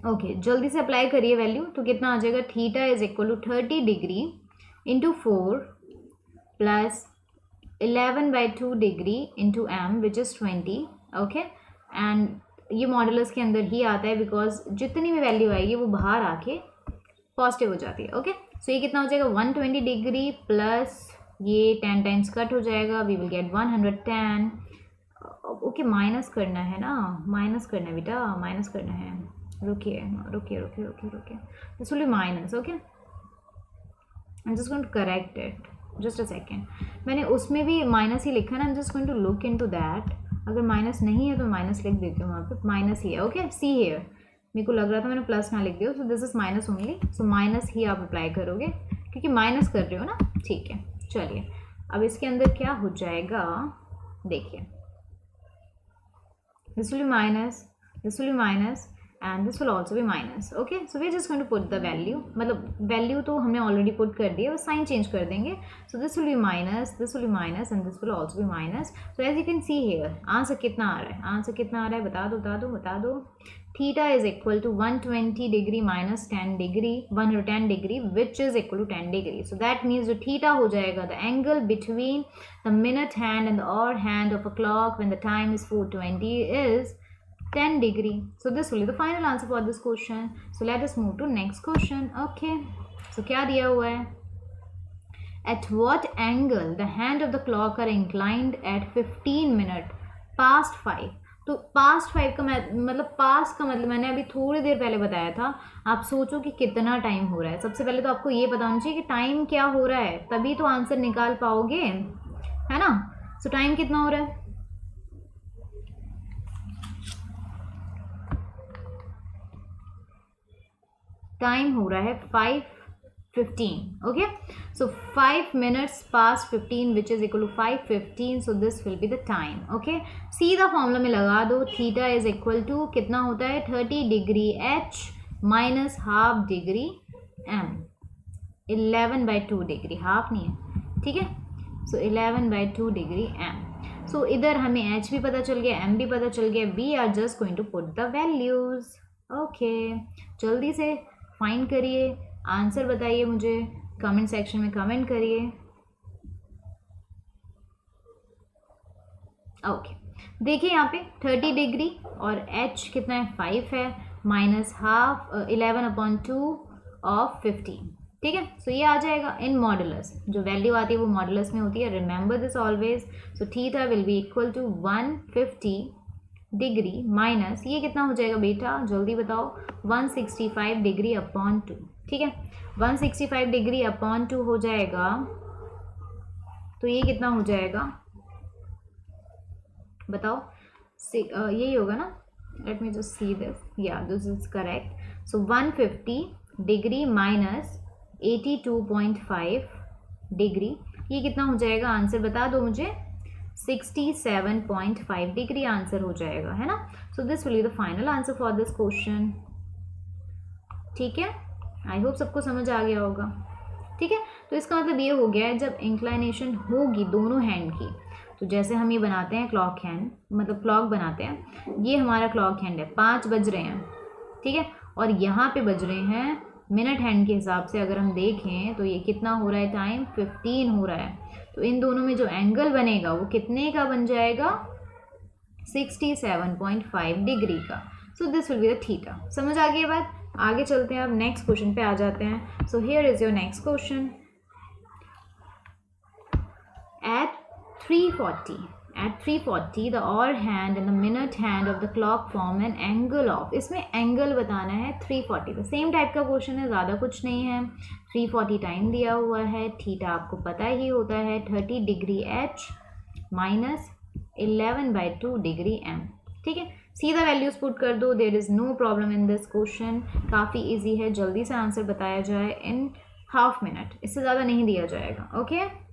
Okay जल्दी से apply करिए value, तो कितना आ जाएगा, theta is equal to 30 degree into 4 plus 11/2 degree into M which is 20। Okay, and ये मॉडुलस के अंदर ही आता है बिकॉज जितनी भी वैल्यू आएगी वो बाहर आके पॉजिटिव हो जाती है। ओके, सो ये कितना हो जाएगा, 120 डिग्री प्लस ये 10 टाइम्स कट हो जाएगा, we will get 110। Okay, minus करना है ना, माइनस करना है बेटा, माइनस करना है, रुकिए रुकिए रुकिए रुकिए रुकिए, this will be minus. Okay, I am just going to correct it, just a second. मैंने उसमें भी माइनस ही लिखा ना, I am just going to look into that. अगर माइनस नहीं है तो माइनस लिख देती हूँ, वहाँ पे माइनस ही है। ओके, सी हियर, मेरे को लग रहा था मैंने प्लस ना लिख दिया, so this is minus only, so minus ही आप अप्लाई करोगे क्योंकि माइनस कर रहे हो ना। ठीक है, चलिए अब इसके अंदर क्या हो जाएगा, देखिए, this will be minus, this will be minus, and this will also be minus. Okay, so we're just going to put the value, मतलब value तो हमने already put कर दिया, बस sign change कर देंगे. So this will be minus, this will be minus and this will also be minus. So as you can see here, answer कितना आ रहा है, आंसर कितना आ रहा है, बता दो. Theta is equal to 120 degree minus 10 degree, 110 degree, which is equal to 10 degree. So that means जो theta हो जाएगा, the angle between the minute hand and the hour hand of a clock when the time is 4:20 is 10 degree. So this will be the final answer for this question. So let us move to next question. Okay, so क्या दिया हुआ है, at what angle the hand of the clock are inclined at 15 minute past 5. तो past 5 का मतलब past का मतलब मैंने अभी थोड़ी देर पहले बताया था. आप सोचो कि कितना टाइम हो रहा है. सबसे पहले तो आपको ये पता होना चाहिए कि टाइम क्या हो रहा है, तभी तो आंसर निकाल पाओगे, है ना. सो टाइम कितना हो रहा है, टाइम हो रहा है 5:15. Okay, so 5 minutes past 15 which is equal to 5:15. so this will be the time. Okay, सीधा फॉर्मूला में लगा दो. थीटा इज इक्वल टू कितना होता है, 30 degree H minus half degree M. 11/2 degree, half नहीं है, ठीक है. सो 11/2 डिग्री एम. सो इधर हमें एच भी पता चल गया, एम भी पता चल गया. We are just going to put the values. Okay, जल्दी से फाइंड करिए, आंसर बताइए मुझे, कमेंट सेक्शन में कमेंट करिए. ओके, देखिए यहाँ पे 30 डिग्री और एच कितना है, 5 है, माइनस हाफ 11/2 ऑफ 15. ठीक है. सो ये आ जाएगा इन मॉडुलस. जो वैल्यू आती है वो मॉडुलस में होती है, remember this always. So theta will be equal to 150 degree minus ये कितना हो जाएगा बेटा, जल्दी बताओ, 165 डिग्री अपॉन 2. ठीक है, 165 डिग्री अपॉन 2 हो जाएगा, तो ये कितना हो जाएगा बताओ. यही होगा ना, let me just see this. या this is correct. So 150 degree minus 82.5 degree, ये कितना हो जाएगा, आंसर बता दो मुझे. 67.5 डिग्री आंसर हो जाएगा, है ना. सो this will be the final answer for this question. ठीक है, आई होप सबको समझ आ गया होगा. ठीक है, तो इसका मतलब ये हो गया है, जब इंक्लाइनेशन होगी दोनों हैंड की, तो जैसे हम ये बनाते हैं क्लॉक हैंड, मतलब क्लॉक बनाते हैं, ये हमारा क्लॉक हैंड है, 5 बज रहे हैं. ठीक है, और यहाँ पे बज रहे हैं मिनट हैंड के हिसाब से. अगर हम देखें तो ये कितना हो रहा है, टाइम 15 हो रहा है. तो इन दोनों में जो एंगल बनेगा वो कितने का बन जाएगा, 67.5 डिग्री का. सो this will be the theta. समझ आ गई बात. आगे चलते हैं, अब नेक्स्ट क्वेश्चन पे आ जाते हैं. So here is your next question. At 340 the hour hand and the minute hand of the clock form an angle of, इसमें एंगल बताना है 340. तो सेम टाइप का क्वेश्चन है, ज़्यादा कुछ नहीं है. 340 टाइम दिया हुआ है, थीटा आपको पता ही होता है 30 degree H minus 11/2 degree M. ठीक है, सीधा वैल्यूज पुट कर दो, there is no problem in this question. काफ़ी इजी है, जल्दी से आंसर बताया जाए इन हाफ मिनट, इससे ज़्यादा नहीं दिया जाएगा. ओके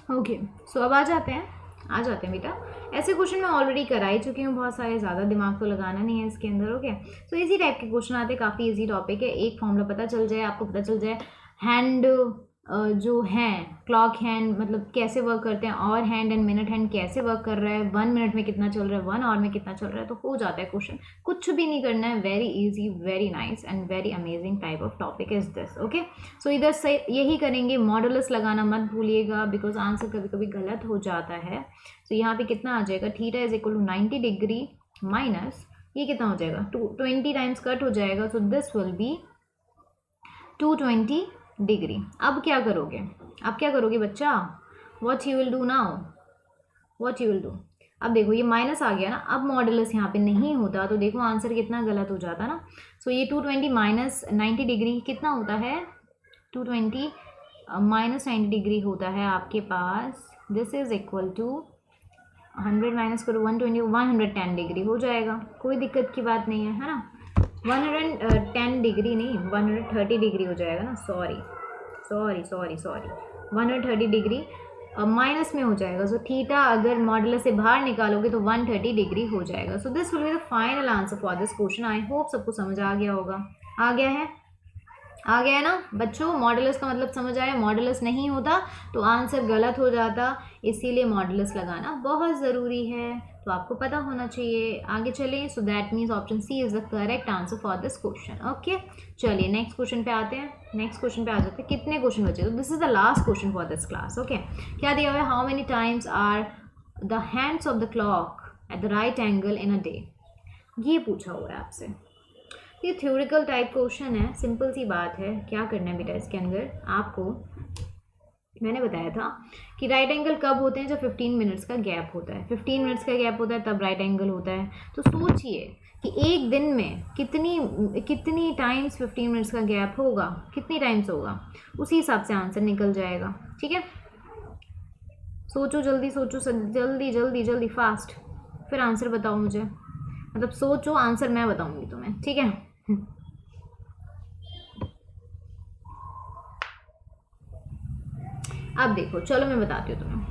ओके, सो अब आ जाते हैं बेटा. ऐसे क्वेश्चन मैं ऑलरेडी करा ही चुकी हूँ बहुत सारे, ज़्यादा दिमाग तो लगाना नहीं है इसके अंदर. ओके, सो इसी टाइप के क्वेश्चन आते हैं, काफ़ी इजी टॉपिक है. एक फॉर्मूला पता चल जाए, आपको पता चल जाए हैंड जो हैं क्लॉक हैंड मतलब कैसे वर्क करते हैं, और हैंड एंड मिनट हैंड कैसे वर्क कर रहा है, 1 मिनट में कितना चल रहा है, 1 आवर में कितना चल रहा है, तो हो जाता है क्वेश्चन। कुछ भी नहीं करना है, very easy, very nice and very amazing type of topic is this. Okay, so इधर से यही करेंगे, मॉडुलस लगाना मत भूलिएगा बिकॉज आंसर कभी कभी गलत हो जाता है। सो यहाँ पे कितना आ जाएगा, theta is equal to 90 degree minus ये कितना हो जाएगा, 20 टाइम्स कट हो जाएगा, so this will be 220 degree. अब क्या करोगे, अब क्या करोगे बच्चा, what you will do now, what you will do. अब देखो ये माइनस आ गया ना, अब मॉडुलस यहाँ पे नहीं होता तो देखो आंसर कितना गलत हो जाता ना। सो ये 220 माइनस 90 डिग्री कितना होता है, 220 माइनस 90 डिग्री होता है आपके पास, this is equal to 100 minus करो 120, 110 डिग्री हो जाएगा, कोई दिक्कत की बात नहीं है ना। 110 डिग्री नहीं, 130 डिग्री हो जाएगा ना, sorry sorry sorry sorry 130 degree minus में हो जाएगा। सो थीटा अगर मॉडुलस से बाहर निकालोगे तो 130 डिग्री हो जाएगा। So this will be the final answer for this question. I hope सबको समझ आ गया होगा, आ गया है, आ गया है ना बच्चों। मॉडुलस का मतलब समझ आया, मॉडुलस नहीं होता तो आंसर गलत हो जाता, इसीलिए मॉडुलस लगाना बहुत ज़रूरी है, तो आपको पता होना चाहिए। आगे चलें, so that means option C is the correct answer for this question. Okay, चलिए नेक्स्ट क्वेश्चन पे आते हैं, नेक्स्ट क्वेश्चन पे आ जाते हैं। कितने क्वेश्चन बचे, तो this is the last question for this class. Okay, क्या दिया हुआ है, how many times are the hands of the clock at the right angle in a day, ये पूछा हुआ है आपसे। ये थ्योरिकल टाइप क्वेश्चन है, सिंपल सी बात है। क्या करना है बेटा, इसके अंदर आपको मैंने बताया था कि राइट एंगल कब होते हैं, जब 15 मिनट्स का गैप होता है, 15 मिनट्स का गैप होता है तब राइट एंगल होता है। तो सोचिए कि एक दिन में कितनी कितनी टाइम्स 15 मिनट्स का गैप होगा, कितनी टाइम्स होगा, उसी हिसाब से आंसर निकल जाएगा। ठीक है, सोचो जल्दी, सोचो जल्दी जल्दी जल्दी फास्ट, फिर आंसर बताओ मुझे, मतलब सोचो आंसर मैं बताऊंगी तुम्हें। ठीक है, अब देखो चलो मैं बताती हूँ तुम्हें।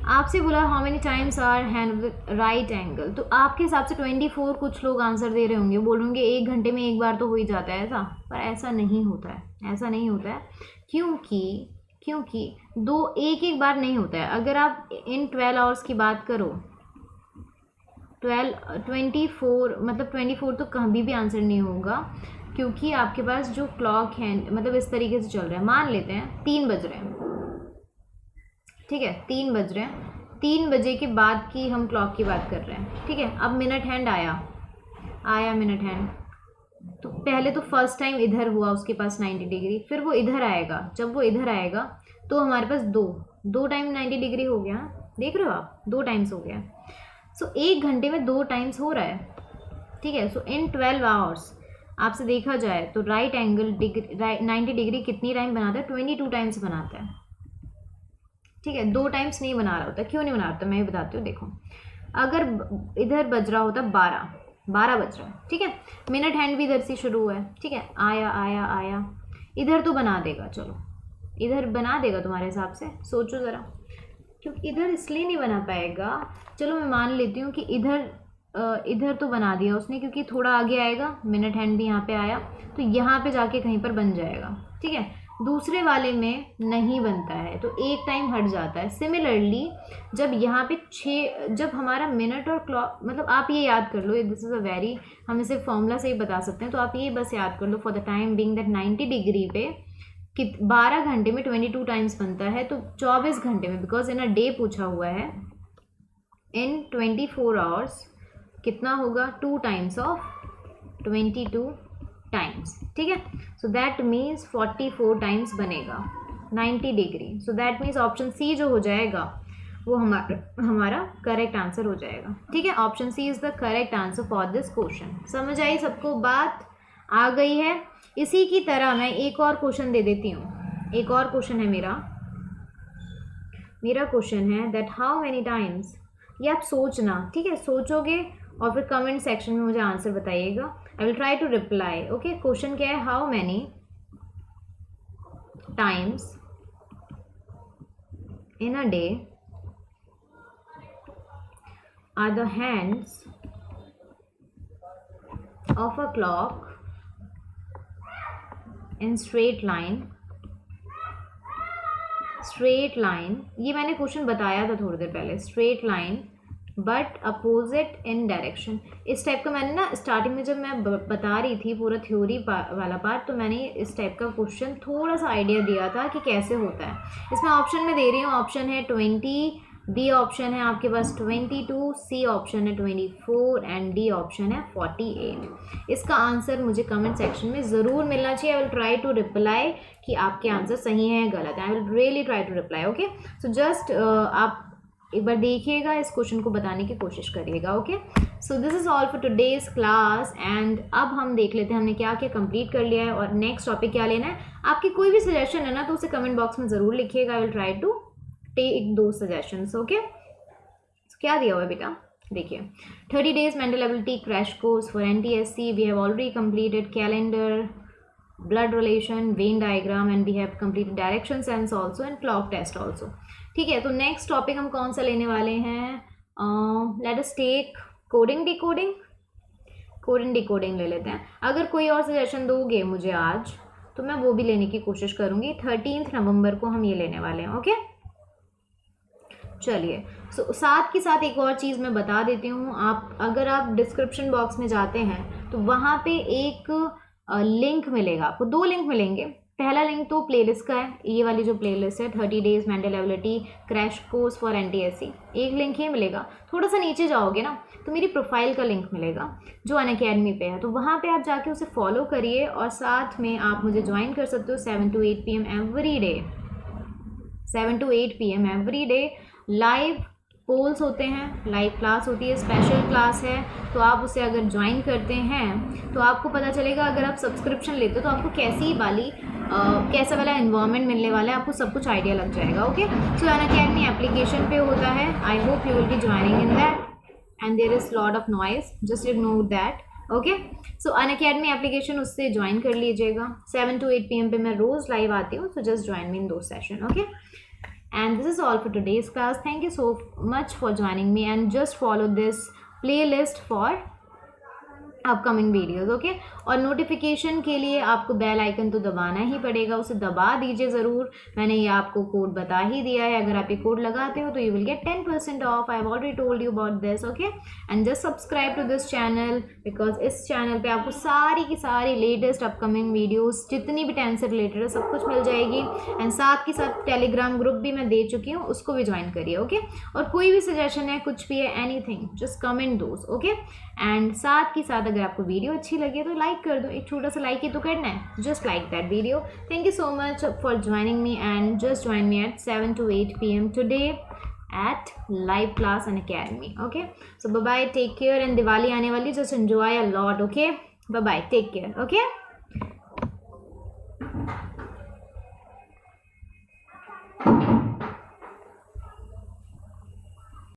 आपसे बोला how many times are hand with right angle, तो आपके हिसाब से 24 कुछ लोग आंसर दे रहे होंगे, बोलेंगे 1 घंटे में एक बार तो हो ही जाता है ऐसा, पर ऐसा नहीं होता है, ऐसा नहीं होता है। क्योंकि क्योंकि दो एक एक बार नहीं होता है। अगर आप इन 12 आवर्स की बात करो, 24 मतलब 24 तो कभी भी आंसर नहीं होगा, क्योंकि आपके पास जो क्लॉक है मतलब इस तरीके से चल रहा है। मान लेते हैं 3 बज रहे हैं, ठीक है 3 बज रहे हैं, 3 बजे के बाद की हम क्लॉक की बात कर रहे हैं। ठीक है, अब मिनट हैंड आया, आया मिनट हैंड, तो पहले तो फर्स्ट टाइम इधर हुआ उसके पास 90 डिग्री, फिर वो इधर आएगा, जब वो इधर आएगा तो हमारे पास दो टाइम 90 डिग्री हो गया, देख रहे हो आप, 2 टाइम्स हो गया। सो 1 घंटे में 2 टाइम्स हो रहा है। ठीक है, सो इन 12 आवर्स आपसे देखा जाए तो राइट एंगल डिग्री 90 डिग्री कितनी टाइम बनाता है, 22 टाइम्स बनाता है। ठीक है, 2 टाइम्स नहीं बना रहा होता, क्यों नहीं बना रहा होता मैं ये बताती हूँ। देखो अगर इधर बज रहा होता 12 बज रहा है, ठीक है, मिनट हैंड भी इधर से शुरू हुआ है। ठीक है, आया आया आया, इधर तो बना देगा, चलो इधर बना देगा तुम्हारे हिसाब से, सोचो ज़रा, क्योंकि इधर इसलिए नहीं बना पाएगा, चलो मैं मान लेती हूँ कि इधर तो बना दिया उसने, क्योंकि थोड़ा आगे आएगा, मिनट हैंड भी यहाँ पे आया, तो यहाँ पे जाके कहीं पर बन जाएगा। ठीक है, दूसरे वाले में नहीं बनता है तो एक टाइम हट जाता है। सिमिलरली जब यहाँ पे जब हमारा मिनट और क्लॉक, मतलब आप ये याद कर लो, दिस इज़ अ वेरी, हम इसे फॉर्मूला से ही बता सकते हैं, तो आप ये बस याद कर लो for the time being that 90 degree पे 12 घंटे में 22 टाइम्स बनता है, तो 24 घंटे में, बिकॉज इन अ डे पूछा हुआ है, इन 24 आवर्स कितना होगा, 2 टाइम्स ऑफ 22 टाइम्स। ठीक है, सो दैट मीन्स 44 टाइम्स बनेगा 90 degree. So that means option C जो हो जाएगा वो हमारा करेक्ट आंसर हो जाएगा। ठीक है, option C is the correct answer for this question. समझ आई सबको, बात आ गई है। इसी की तरह मैं एक और क्वेश्चन दे देती हूँ, एक और क्वेश्चन है मेरा क्वेश्चन है दैट हाउ मेनी टाइम्स, ये आप सोचना, ठीक है, सोचोगे और फिर कमेंट सेक्शन में मुझे आंसर बताइएगा। I will try to reply. Okay, question क्या है, how many times in a day are the hands of a clock in straight line straight line, ये मैंने क्वेश्चन बताया था थोड़ी देर पहले, straight line but opposite in direction, इस टाइप का मैंने ना स्टार्टिंग में जब मैं बता रही थी पूरा थ्योरी वाला पार्ट, तो मैंने इस टाइप का क्वेश्चन थोड़ा सा आइडिया दिया था कि कैसे होता है। इसमें ऑप्शन में दे रही हूँ, ऑप्शन है 20, बी ऑप्शन है आपके पास 22, सी ऑप्शन है 24 एंड डी ऑप्शन है 48। इसका आंसर मुझे कमेंट सेक्शन में ज़रूर मिलना चाहिए। I will try to reply कि आपके आंसर सही है गलत है। I will really try to reply. Okay, so just आप एक बार देखिएगा, इस क्वेश्चन को बताने की कोशिश करिएगा। Okay, so this is all for today's class and अब हम देख लेते हैं हमने क्या क्या कंप्लीट कर लिया है और नेक्स्ट टॉपिक क्या लेना है। आपकी कोई भी सजेशन है ना तो उसे कमेंट बॉक्स में ज़रूर लिखिएगा। I will try to take दो सजेशंस। ओके, क्या दिया हुआ है बेटा, देखिए 30 days mental ability crash course for NTSC. We have already completed calendar, blood relation, vein diagram and we have completed direction sense also and clock test also. ठीक है, तो नेक्स्ट टॉपिक हम कौन सा लेने वाले हैं, let us take coding decoding. Coding decoding ले लेते हैं। अगर कोई और सजेशन दोगे मुझे आज तो मैं वो भी लेने की कोशिश करूँगी। 13 नवंबर को हम ये लेने वाले हैं। ओके, चलिए, सो साथ के साथ एक और चीज़ मैं बता देती हूँ। आप अगर आप डिस्क्रिप्शन बॉक्स में जाते हैं तो वहाँ पे एक लिंक मिलेगा आपको, दो लिंक मिलेंगे। पहला लिंक तो प्लेलिस्ट का है, ये वाली जो प्लेलिस्ट है 30 days mental ability crash course for NTSC, एक लिंक ये मिलेगा। थोड़ा सा नीचे जाओगे ना तो मेरी प्रोफाइल का लिंक मिलेगा जो अनअकैडमी पे है, तो वहाँ पे आप जाके उसे फॉलो करिए और साथ में आप मुझे ज्वाइन कर सकते हो 7 to 8 PM every day. 7 to 8 PM every day live polls होते हैं, लाइव क्लास होती है, स्पेशल क्लास है, तो आप उसे अगर ज्वाइन करते हैं तो आपको पता चलेगा। अगर आप सब्सक्रिप्शन लेते हो तो आपको कैसा वाला एनवायरनमेंट मिलने वाला है, आपको सब कुछ आइडिया लग जाएगा। ओके, सो अनअकैडमी एप्लीकेशन पे होता है। I hope you will be joining in that and there is lot of noise, just ignore that. Okay, so Unacademy application उससे ज्वाइन कर लीजिएगा। 7 to 8 PM पे मैं रोज़ लाइव आती हूँ, सो जस्ट ज्वाइन मी इन दो session. Okay, and this is all for today's class. Thank you so much for joining me and just follow this playlist for upcoming videos. Okay, और notification के लिए आपको bell icon तो दबाना ही पड़ेगा, उसे दबा दीजिए ज़रूर। मैंने ये आपको कोड बता ही दिया है, अगर आप ये कोड लगाते हो तो you will get 10% off. I have already told you about this. Okay, and just subscribe to this channel because इस चैनल पे आपको सारी की सारी लेटेस्ट अपकमिंग वीडियोस जितनी भी टेंस से रिलेटेड है सब कुछ मिल जाएगी। एंड साथ के साथ टेलीग्राम ग्रुप भी मैं दे चुकी हूँ, उसको भी ज्वाइन करिए। ओके, और कोई भी सजेशन है, कुछ भी है, anything, just comment those. Okay, and साथ के साथ अगर आपको वीडियो अच्छी लगे तो लाइक कर दो, एक छोटा सा लाइक ही तो करना है, just like that video. Thank you so much for joining me and just join me at 7 to 8 PM today at live class Unacademy. Okay, so bye bye, take care and Diwali आने वाली, just enjoy a lot. Okay, bye bye, take care. Okay.